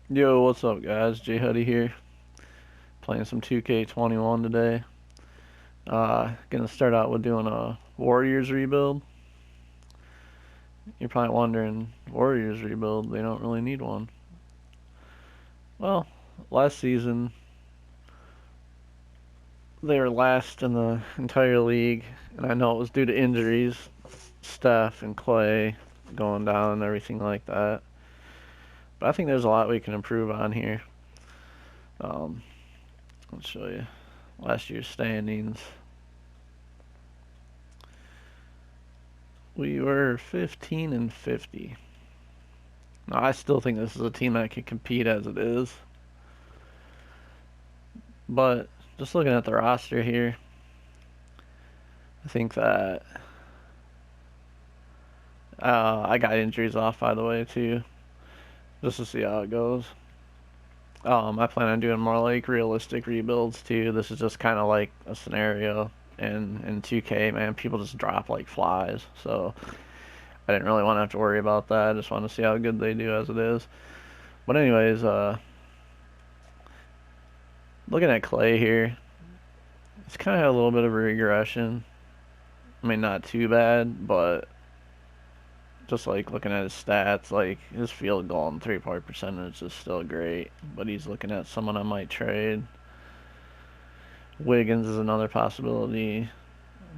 Yo, what's up, guys? J Huddy here, playing some 2K21 today. Gonna start out with doing a Warriors rebuild. You're probably wondering, Warriors rebuild, they don't really need one. Well, last season, they were last in the entire league, and I know it was due to injuries, Steph and Clay going down and everything like that. But I think there's a lot we can improve on here. Um, I'll show you last year's standings. We were 15 and 50. Now, I still think this is a team that can compete as it is. But just looking at the roster here, I think that I got injuries off, by the way, too, just to see how it goes. I plan on doing more like realistic rebuilds too. This is just kind of like a scenario, and in 2K, man, people just drop like flies. So I didn't really want to have to worry about that. I just want to see how good they do as it is. But anyways, looking at Clay here, it's kind of a little bit of a regression. I mean, not too bad, but just like looking at his stats, like his field goal and 3-point percentage is still great. But he's looking at someone I might trade. Wiggins is another possibility,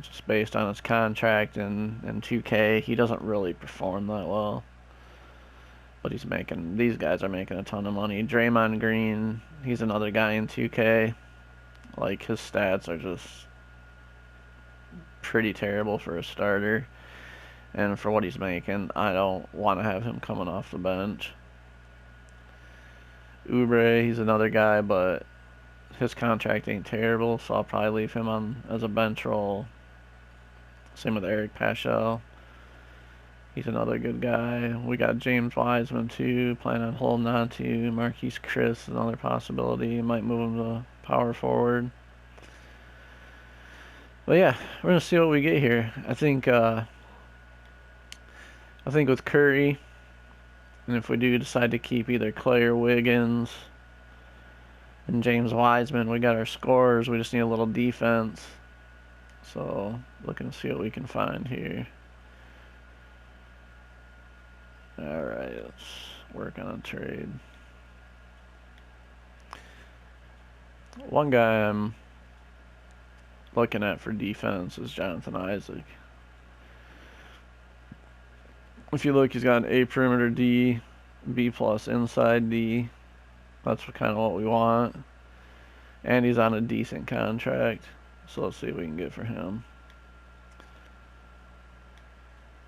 just based on his contract and 2K. He doesn't really perform that well, but these guys are making a ton of money. Draymond Green, he's another guy in 2K. Like his stats are just pretty terrible for a starter. And for what he's making, I don't want to have him coming off the bench. Oubre, he's another guy, but his contract ain't terrible, so I'll probably leave him on as a bench role. Same with Eric Paschall. He's another good guy. We got James Wiseman too. Plan on holding on to. Marquise Chris is another possibility. Might move him to power forward. But yeah, we're gonna see what we get here. I think with Curry, and if we do decide to keep either Clay or Wiggins and James Wiseman, we got our scores. We just need a little defense. So looking to see what we can find here. All right, let's work on a trade. One guy I'm looking at for defense is Jonathan Isaac. If you look, he's got an A perimeter D, B plus inside D. That's kind of what we want. And he's on a decent contract. So let's see what we can get for him.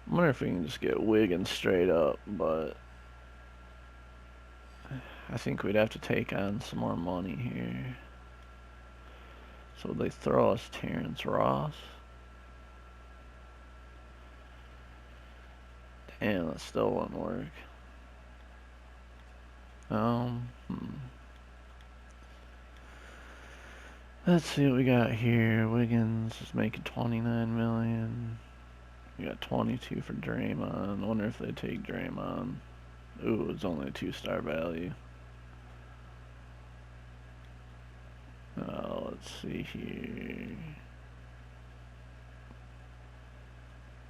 I wonder if we can just get Wiggins straight up, but I think we'd have to take on some more money here. So they throw us Terrence Ross. Damn, that still wouldn't work. Let's see what we got here. Wiggins is making 29 million. We got 22 for Draymond. I wonder if they take Draymond. Ooh, it's only a 2-star value. Let's see here.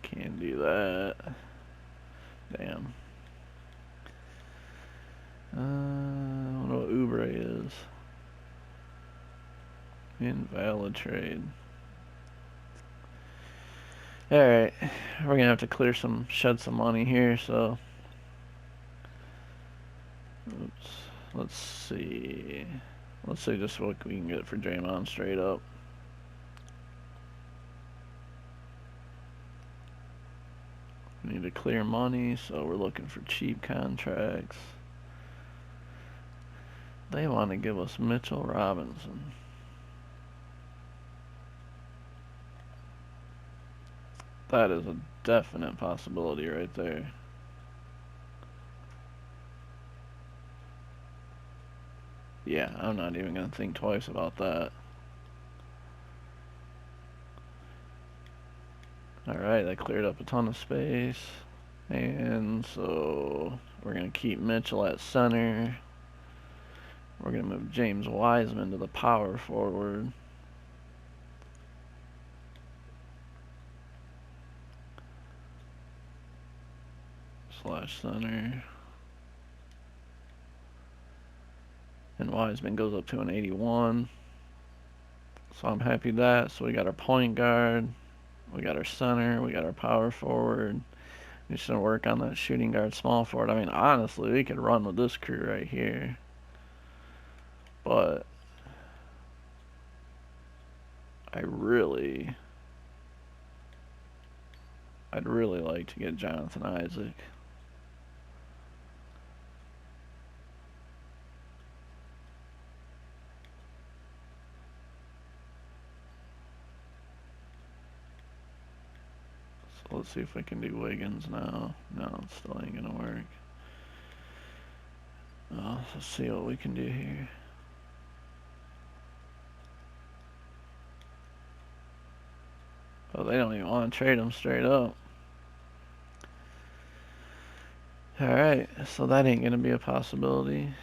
Can't do that. Damn. I don't know what Oubre is. Invalid trade. Alright, we're gonna have to shed some money here, so. Oops. Let's see. Let's see just what we can get for Draymond straight up. We need to clear money, so we're looking for cheap contracts. They want to give us Mitchell Robinson. That is a definite possibility right there. Yeah, I'm not even going to think twice about that. Alright, that cleared up a ton of space. And so we're going to keep Mitchell at center. We're going to move James Wiseman to the power forward. Slash center. And Wiseman goes up to an 81. So I'm happy with that. So we got our point guard. We got our center. We got our power forward. We just gonna work on that shooting guard, small forward. I mean, honestly, we could run with this crew right here. But I'd really like to get Jonathan Isaac. So let's see if we can do Wiggins now. No, it still ain't gonna work. Let's see what we can do here. Oh, they don't even want to trade him straight up. Alright, so that ain't gonna be a possibility.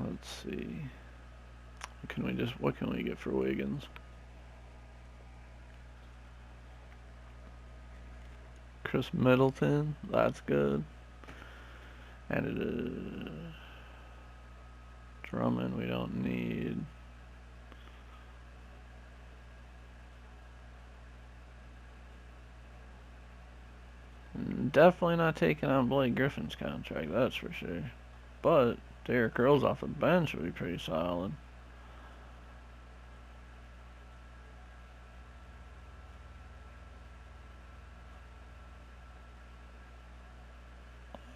Let's see. What can we get for Wiggins? Chris Middleton, that's good. And it is Drummond, we don't need. Definitely not taking on Blake Griffin's contract, that's for sure. But Derrick Rose off the bench would be pretty solid.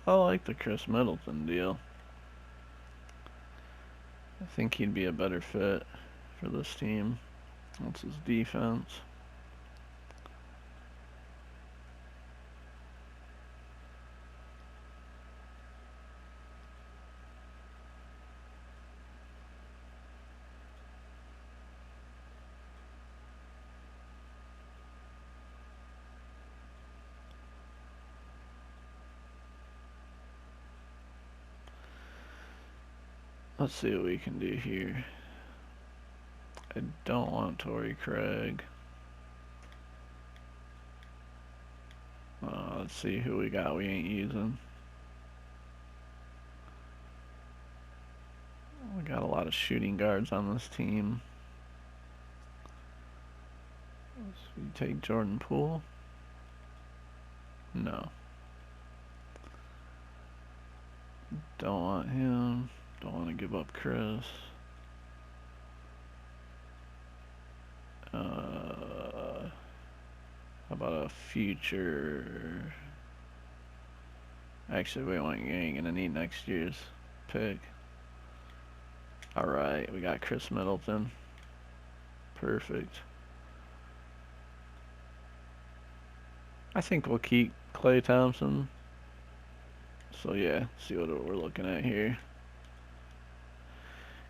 I like the Chris Middleton deal. I think he'd be a better fit for this team. That's his defense. Let's see what we can do here. I don't want Torrey Craig. Let's see who we got we ain't using. We got a lot of shooting guards on this team. Let's take Jordan Poole. No. Don't want him. Don't want to give up Chris. How about a future? Actually, we ain't gonna need next year's pick. Alright, we got Chris Middleton. Perfect. I think we'll keep Klay Thompson. So yeah, see what we're looking at here.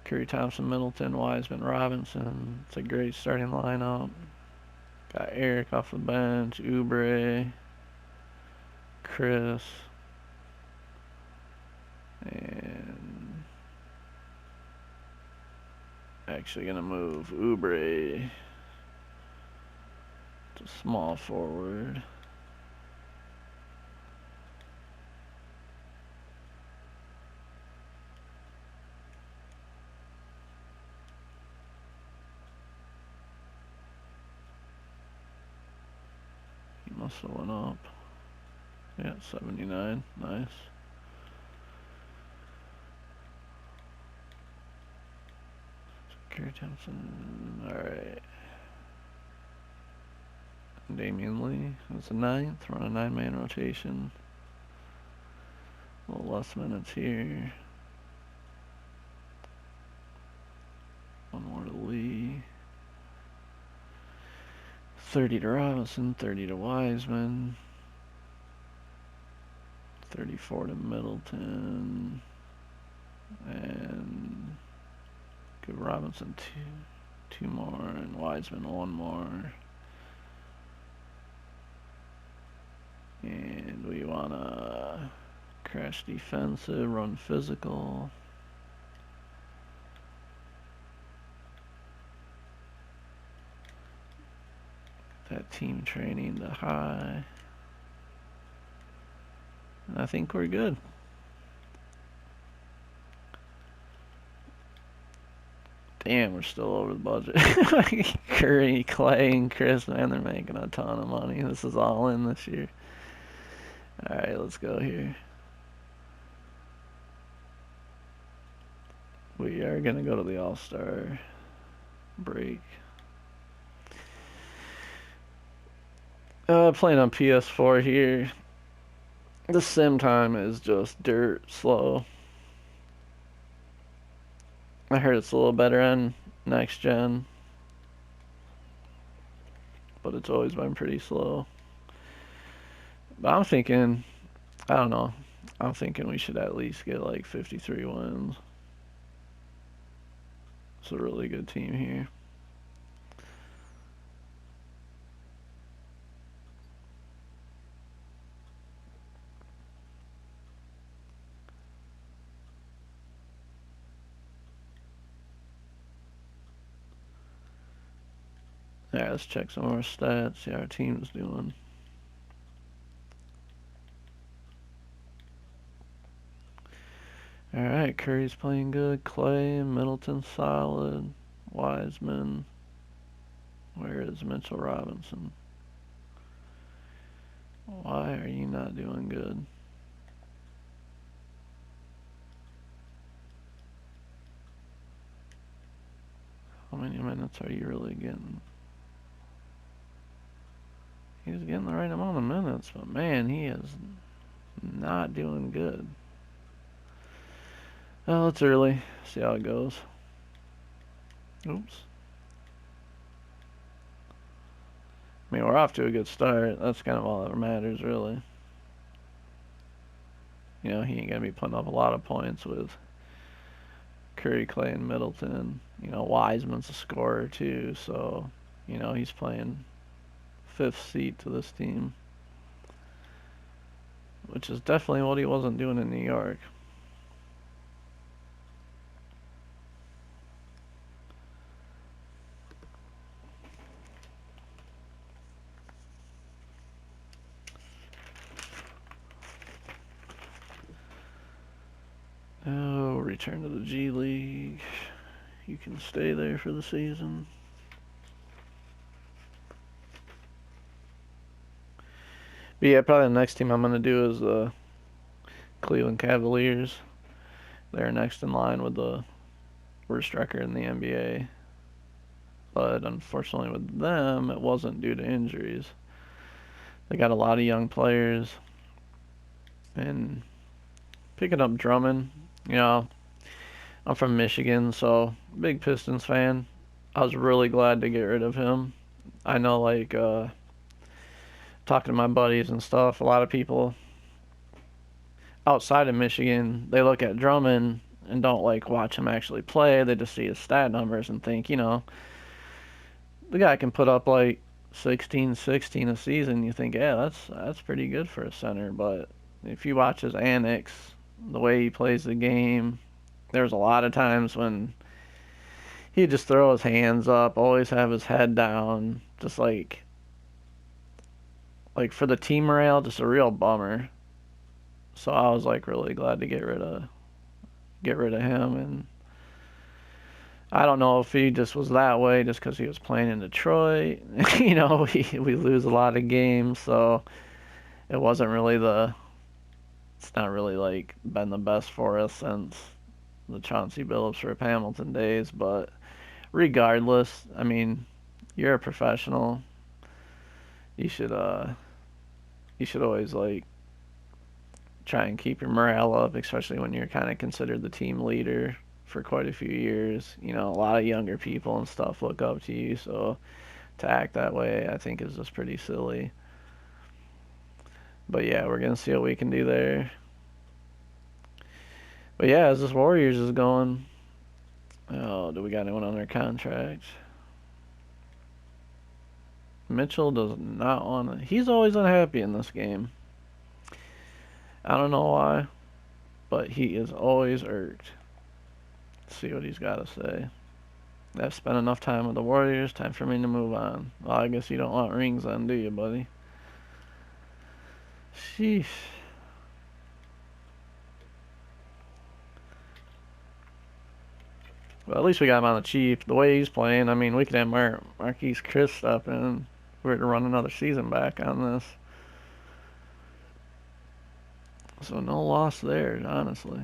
Curry, Thompson, Middleton, Wiseman, Robinson. It's a great starting lineup. Got Eric off the bench, Oubre, Chris, and actually gonna move Oubre to small forward. Must have went up. Yeah, 79. Nice. Curry Thompson. Alright. Damian Lee. That's a 9th. We're on a 9-man rotation. A little less minutes here. One more to Lee. 30 to Robinson, 30 to Wiseman, 34 to Middleton, and give Robinson two more, and Wiseman one more. Crash defensive, run physical. That team training to high. And I think we're good. Damn, we're still over the budget. Curry, Clay, and Chris, man, they're making a ton of money. This is all in this year. Alright, let's go here. We are going to go to the All-Star break. Playing on PS4 here. The sim time is just dirt slow. I heard it's a little better on next gen, but it's always been pretty slow. But I'm thinking, I don't know, I'm thinking we should at least get like 53 wins. It's a really good team here. Alright, let's check some more stats, see how our team's doing. Alright, Curry's playing good. Clay, Middleton solid. Wiseman. Where is Mitchell Robinson? Why are you not doing good? How many minutes are you really getting? He's getting the right amount of minutes, but man, he is not doing good. Well, it's early. See how it goes. Oops. I mean, we're off to a good start. That's kind of all that matters, really. You know, he ain't going to be putting up a lot of points with Curry, Clay, and Middleton. You know, Wiseman's a scorer, too, so, you know, he's playing fifth seat to this team, which is definitely what he wasn't doing in New York. Oh, return to the G League. You can stay there for the season. But yeah, probably the next team I'm going to do is the Cleveland Cavaliers. They're next in line with the worst record in the NBA. But unfortunately with them, it wasn't due to injuries. They got a lot of young players. And picking up Drummond, you know, I'm from Michigan, so big Pistons fan. I was really glad to get rid of him. I know, like, talking to my buddies and stuff, a lot of people outside of Michigan, they look at Drummond and don't like watch him actually play. They just see his stat numbers and think, you know, the guy can put up like 16 a season. You think, yeah, that's pretty good for a center. But if you watch his antics, the way he plays the game, there's a lot of times when he'd just throw his hands up, always have his head down, just like for the team morale, just a real bummer. So I was like really glad to get rid of him, and I don't know if he just was that way just because he was playing in Detroit. You know, we lose a lot of games, so it wasn't really it's not really like been the best for us since the Chauncey Billups, Rip Hamilton days. But regardless, I mean, you're a professional. You should always like try and keep your morale up, especially when you're kind of considered the team leader for quite a few years. You know, a lot of younger people and stuff look up to you, so to act that way, I think is just pretty silly. But yeah, we're gonna see what we can do there. But yeah, as this Warriors is going, oh, do we got anyone on their contract? Mitchell does not want to. He's always unhappy in this game. I don't know why. but he is always irked. Let's see what he's got to say. I've spent enough time with the Warriors. Time for me to move on. Well, I guess you don't want rings then, do you, buddy? Sheesh. Well, at least we got him on the cheap. The way he's playing, I mean, we could have Marquise Chris up and we're to run another season back on this. So no loss there, honestly.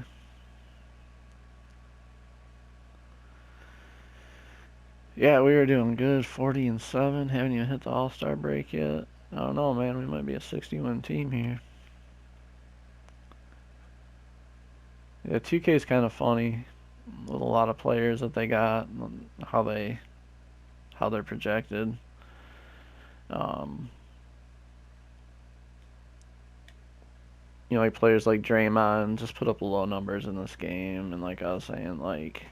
Yeah, we were doing good, 40-7. Haven't even hit the All-Star break yet. I don't know, man. We might be a 60-win team here. Yeah, 2K is kind of funny with a lot of players that they got, how they're projected. You know, like players like Draymond just put up low numbers in this game, and like I was saying, like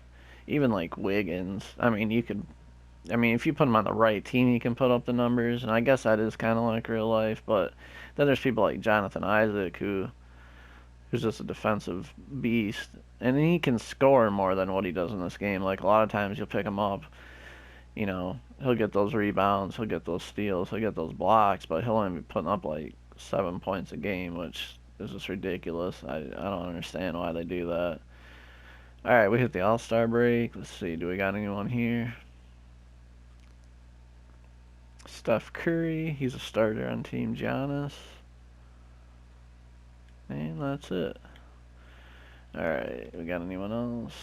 even like Wiggins. I mean, if you put him on the right team, he can put up the numbers, and I guess that is kind of like real life. But then there's people like Jonathan Isaac who's just a defensive beast, and he can score more than what he does in this game. Like a lot of times you'll pick him up, you know, he'll get those rebounds, he'll get those steals, he'll get those blocks, but he'll only be putting up like 7 points a game, which is just ridiculous. I don't understand why they do that. All right, we hit the All-Star break. Let's see, do we got anyone here? Steph Curry, he's a starter on Team Giannis. And that's it. Alright, we got anyone else?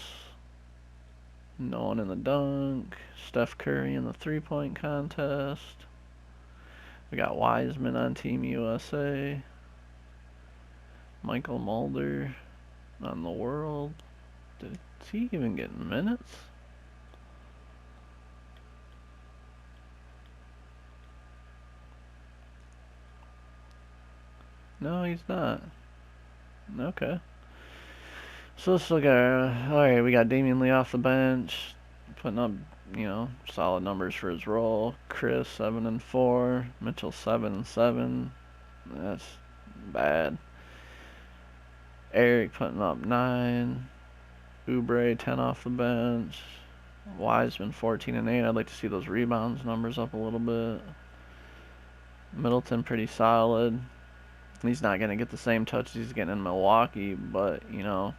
No one in the dunk. Steph Curry in the three-point contest. We got Wiseman on Team USA. Michael Mulder on the World. Is he even getting minutes? No, he's not. Okay. So let's look at. Alright, we got Damian Lee off the bench, putting up, you know, solid numbers for his role. Chris 7-4, Mitchell 7-7. That's bad. Eric putting up 9. Oubre 10 off the bench. Wiseman 14-8. I'd like to see those rebounds numbers up a little bit. Middleton pretty solid. He's not going to get the same touches he's getting in Milwaukee, but, you know,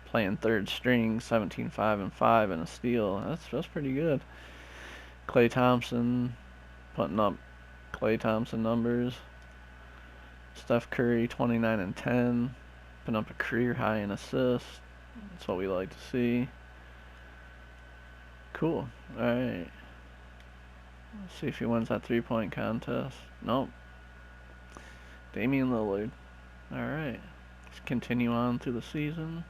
playing third string, 17-5-5 and a steal. That's pretty good. Klay Thompson putting up Klay Thompson numbers. Steph Curry 29-10, putting up a career high in assists. That's what we like to see. Cool. All right. Let's see if he wins that three-point contest. Nope. Damian Lillard. All right. Let's continue on through the season.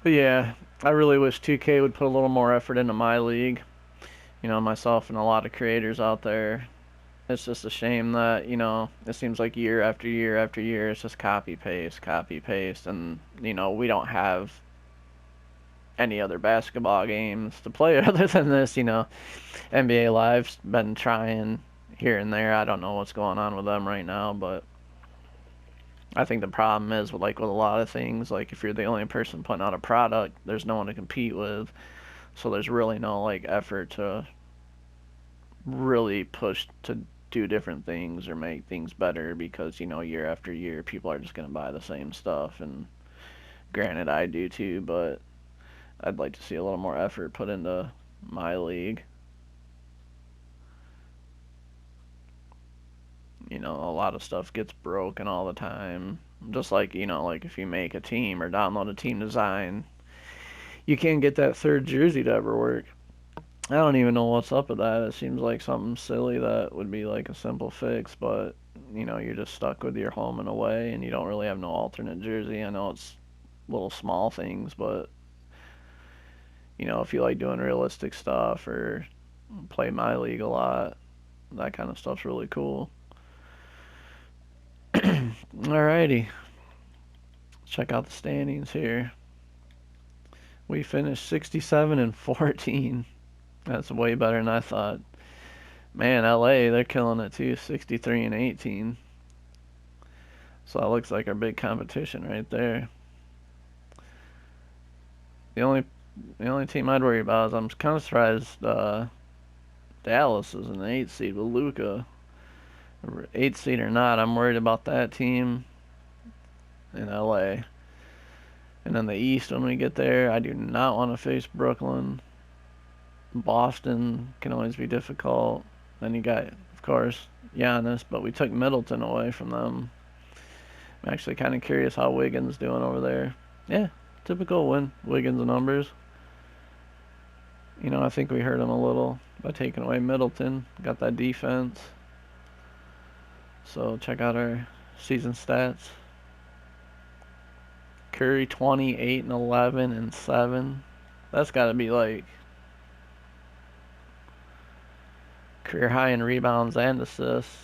But yeah, I really wish 2K would put a little more effort into my league. You know, myself and a lot of creators out there. It's just a shame that, you know, it seems like year after year after year, it's just copy paste, and, you know, we don't have any other basketball games to play other than this, you know. NBA Live's been trying here and there. I don't know what's going on with them right now, but I think the problem is with a lot of things, like if you're the only person putting out a product, there's no one to compete with. So there's really no effort to really push to do different things or make things better, because, you know, year after year people are just going to buy the same stuff. And granted, I do too, but I'd like to see a little more effort put into my league. You know, a lot of stuff gets broken all the time. Just like, you know, like if you make a team or download a team design, you can't get that third jersey to ever work. I don't even know what's up with that. It seems like something silly that would be like a simple fix, but, you know, you're just stuck with your home and away, and you don't really have no alternate jersey. I know it's little small things, but, you know, if you like doing realistic stuff or play my league a lot, that kind of stuff's really cool. Alrighty. Check out the standings here. We finished 67-14. That's way better than I thought. Man, LA, they're killing it too, 63 and 18. So that looks like our big competition right there. The only the only team I'd worry about is I'm kind of surprised Dallas is an 8 seed with Luka. 8 seed or not, I'm worried about that team in LA. And then the East, when we get there, I do not want to face Brooklyn. Boston can always be difficult. Then you got, of course, Giannis, but we took Middleton away from them. I'm actually kind of curious how Wiggins doing over there. Yeah, typical Wiggins numbers. I think we hurt him a little by taking away Middleton. Got that defense. So check out our season stats. Curry 28 and 11 and 7. That's got to be like career high in rebounds and assists.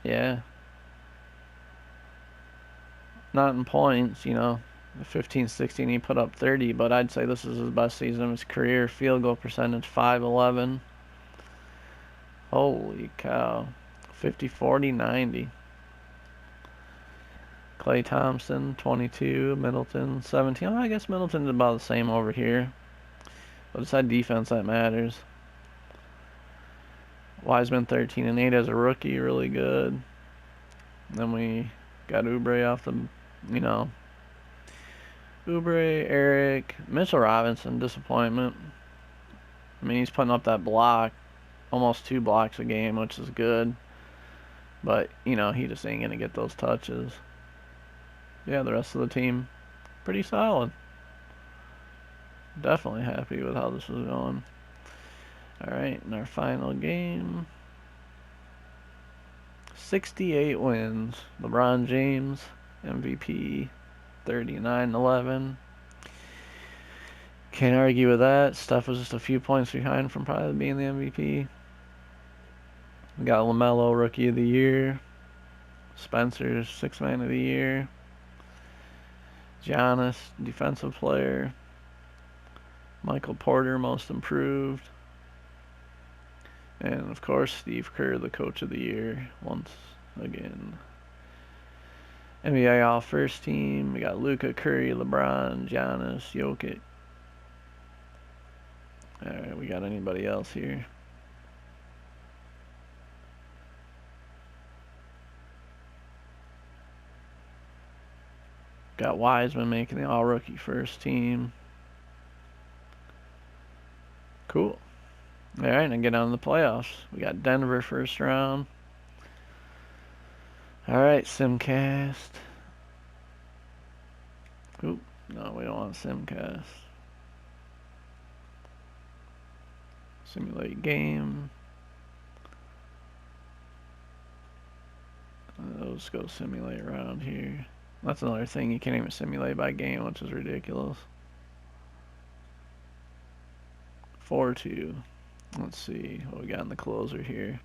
Yeah. Not in points, 15, 16, he put up 30, but I'd say this is his best season of his career. Field goal percentage, 511. Holy cow. 50, 40, 90. Klay Thompson, 22. Middleton, 17. I guess Middleton's about the same over here. But it's that defense that matters. Wiseman, 13 and 8 as a rookie, really good. And then we got Oubre off the, Oubre, Eric, Mitchell Robinson, disappointment. I mean, he's putting up that block, almost 2 blocks a game, which is good. But, he just ain't going to get those touches. Yeah, the rest of the team, pretty solid. Definitely happy with how this is going. Alright, in our final game, 68 wins. LeBron James, MVP, 39-11. Can't argue with that. Steph was just a few points behind from probably being the MVP. We got LaMelo, Rookie of the Year. Spencer, Sixth Man of the Year. Giannis, Defensive Player. Michael Porter, Most Improved. And, of course, Steve Kerr, the Coach of the Year, once again. NBA All-First Team. We got Luka, Curry, LeBron, Giannis, Jokic. Alright, we got anybody else here? Got Wiseman making the All-Rookie First Team. Cool. Alright, and get on to the playoffs. We got Denver first round. Alright, Simcast. Oop, no, we don't want Simcast. Simulate game. Let's go simulate around here. That's another thing, you can't even simulate by game, which is ridiculous. 4-2. Let's see what we got in the closer here.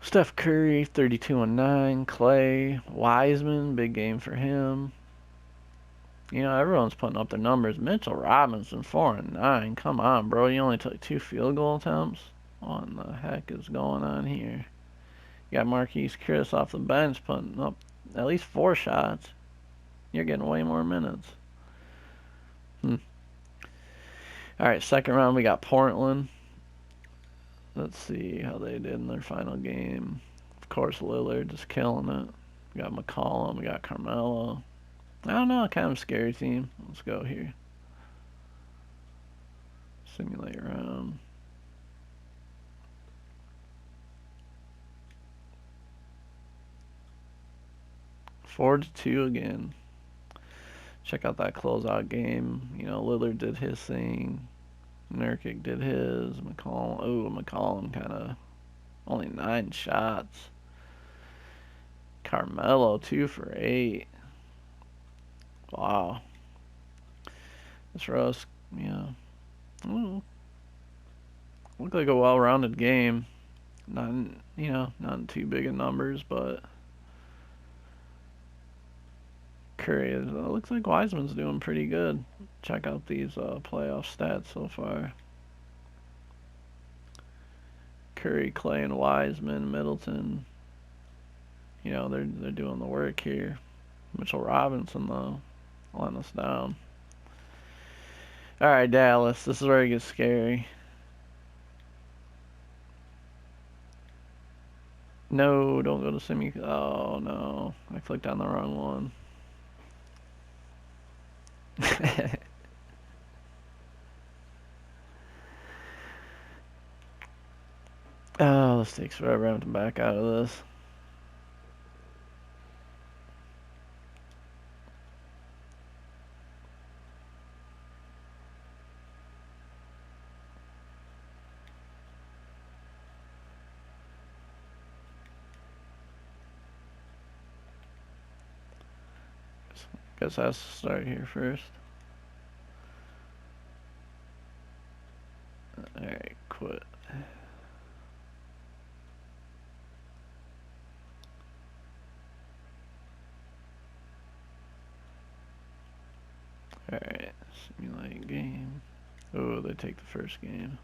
Steph Curry, 32 and 9. Klay, Wiseman, big game for him. Everyone's putting up their numbers. Mitchell Robinson, 4 and 9. Come on, bro. You only took 2 field goal attempts. What in the heck is going on here? You got Marquise Chris off the bench putting up at least 4 shots. You're getting way more minutes. Alright, second round we got Portland. Let's see how they did in their final game. Of course, Lillard just killing it. We got McCollum, we got Carmelo. I don't know, kind of a scary team. Let's go here. Simulate round. Four to 2 again. Check out that closeout game. Lillard did his thing. Nurkic did his. McCollum kind of only 9 shots. Carmelo 2 for 8. Wow. This Russ, looked like a well-rounded game. Not too big in numbers, but Curry looks like Wiseman's doing pretty good. Check out these playoff stats so far. Curry, Clay, and Wiseman, Middleton. You know, they're doing the work here. Mitchell Robinson, though, letting us down. All right, Dallas. This is where it gets scary. No, don't go to semi. Oh, no. I clicked on the wrong one. Oh, this takes forever. I have to back out of this. Guess I have to start here first. Alright, quit. Alright, simulate game. Oh, they take the first game.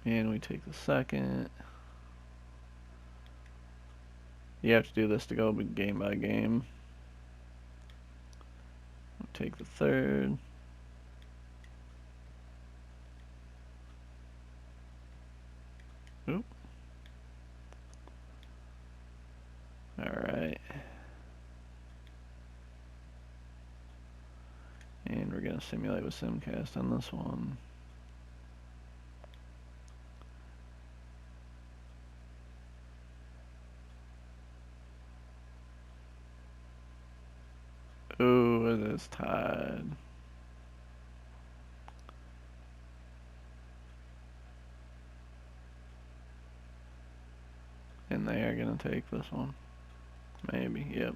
And we take the second. You have to do this to go game by game. We'll take the third. Oop. Alright. And we're gonna simulate with Simcast on this one. Ooh, it is tied. And they are gonna take this one. Maybe, yep.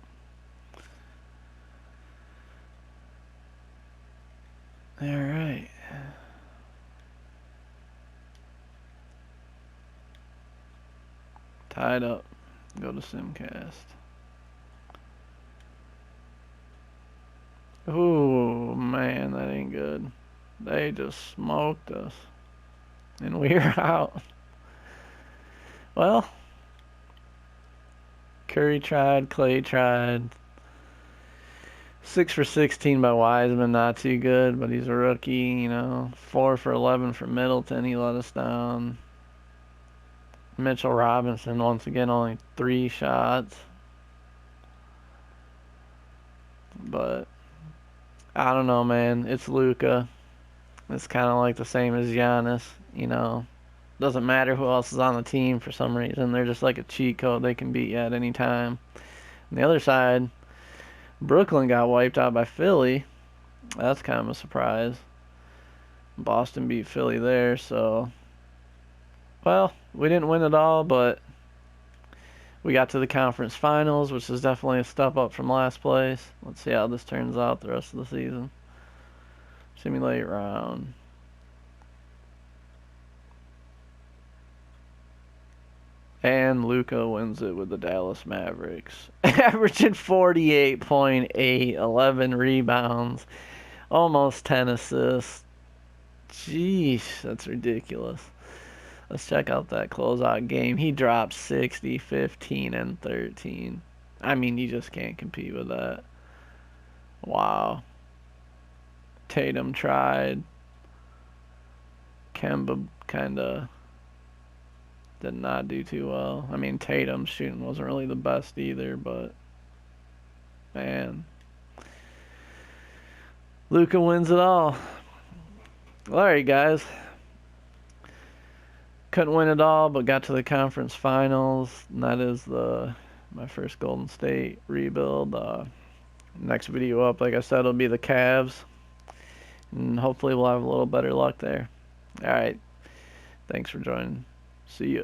Alright. Tied up. Go to Simcast. Ooh, man, that ain't good. They just smoked us. And we're out. Well, Curry tried, Clay tried. 6 for 16 by Wiseman, not too good, but he's a rookie, you know. 4 for 11 for Middleton, he let us down. Mitchell Robinson, once again, only 3 shots. But, I don't know, man. It's Luka. It's kind of like the same as Giannis, you know. Doesn't matter who else is on the team for some reason. They're just like a cheat code. They can beat you at any time. On the other side, Brooklyn got wiped out by Philly. That's kind of a surprise. Boston beat Philly there, so... Well, we didn't win it all, but we got to the conference finals, which is definitely a step up from last place. Let's see how this turns out the rest of the season. Simulate round. And Luka wins it with the Dallas Mavericks. Averaging 48.8, 11 rebounds, almost 10 assists. Jeez, that's ridiculous. Let's check out that closeout game. He dropped 60, 15, and 13. I mean, you just can't compete with that. Wow. Tatum tried. Kemba kind of did not do too well. I mean, Tatum's shooting wasn't really the best either, but man, Luka wins it all. Alright, guys. Couldn't win it all, but got to the conference finals. And that is my first Golden State rebuild. Next video up, like I said, will be the Cavs. And hopefully we'll have a little better luck there. Alright. Thanks for joining. See ya.